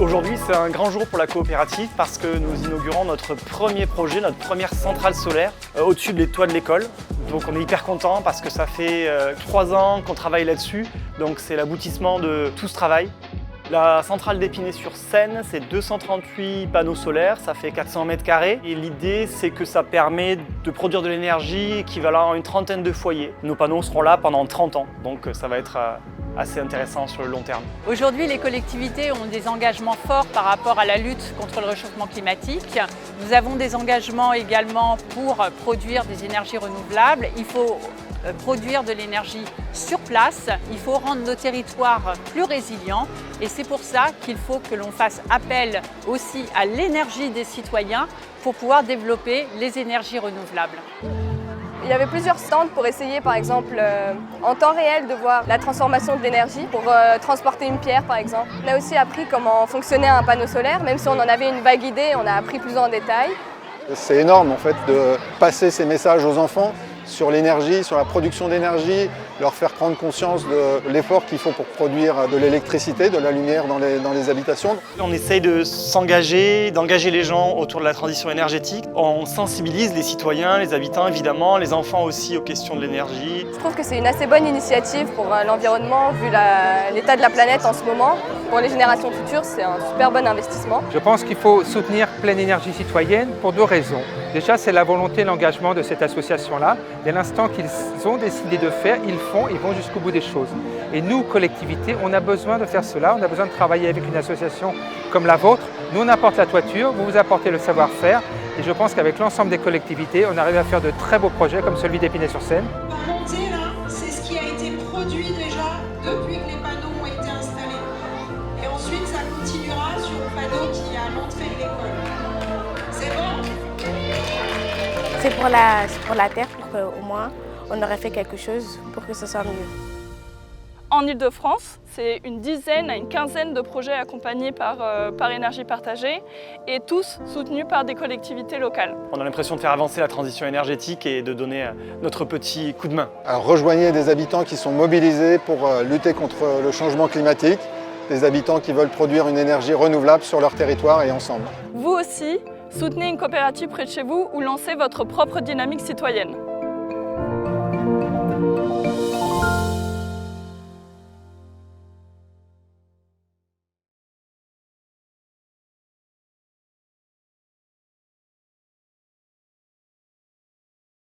Aujourd'hui, c'est un grand jour pour la coopérative parce que nous inaugurons notre premier projet, notre première centrale solaire au-dessus des toits de l'école. Donc on est hyper content parce que ça fait 3 ans qu'on travaille là-dessus. Donc c'est l'aboutissement de tout ce travail. La centrale d'Épinay-sur-Seine, c'est 238 panneaux solaires, ça fait 400 mètres carrés. Et l'idée, c'est que ça permet de produire de l'énergie équivalent à une trentaine de foyers. Nos panneaux seront là pendant 30 ans, donc ça va être assez intéressant sur le long terme. Aujourd'hui, les collectivités ont des engagements forts par rapport à la lutte contre le réchauffement climatique. Nous avons des engagements également pour produire des énergies renouvelables. Il faut produire de l'énergie sur place, il faut rendre nos territoires plus résilients et c'est pour ça qu'il faut que l'on fasse appel aussi à l'énergie des citoyens pour pouvoir développer les énergies renouvelables. Il y avait plusieurs stands pour essayer par exemple en temps réel de voir la transformation de l'énergie pour transporter une pierre par exemple. On a aussi appris comment fonctionnait un panneau solaire, même si on en avait une vague idée, on a appris plus en détail. C'est énorme en fait de passer ces messages aux enfants sur l'énergie, sur la production d'énergie, leur faire prendre conscience de l'effort qu'il faut pour produire de l'électricité, de la lumière dans les habitations. On essaye de s'engager, d'engager les gens autour de la transition énergétique. On sensibilise les citoyens, les habitants évidemment, les enfants aussi aux questions de l'énergie. Je trouve que c'est une assez bonne initiative pour l'environnement vu l'état de la planète en ce moment. Pour les générations futures, c'est un super bon investissement. Je pense qu'il faut soutenir Pleine Énergie Citoyenne pour 2 raisons. Déjà, c'est la volonté et l'engagement de cette association-là. Dès l'instant qu'ils ont décidé de faire, ils font, ils vont jusqu'au bout des choses. Et nous, collectivités, on a besoin de faire cela, on a besoin de travailler avec une association comme la vôtre. Nous, on apporte la toiture, vous apportez le savoir-faire. Et je pense qu'avec l'ensemble des collectivités, on arrive à faire de très beaux projets comme celui d'Épinay-sur-Seine. La montée, là, c'est ce qui a été produit déjà depuis que les panneaux ont été installés. Et ensuite, ça continuera sur le panneau qui est à l'entrée de l'école. C'est bon ? C'est pour la terre, pour qu'au moins on aurait fait quelque chose pour que ce soit mieux. En Ile-de-France, c'est une dizaine à une quinzaine de projets accompagnés par Énergie Partagée et tous soutenus par des collectivités locales. On a l'impression de faire avancer la transition énergétique et de donner notre petit coup de main. Alors, rejoignez des habitants qui sont mobilisés pour lutter contre le changement climatique, des habitants qui veulent produire une énergie renouvelable sur leur territoire et ensemble. Vous aussi, soutenez une coopérative près de chez vous ou lancez votre propre dynamique citoyenne.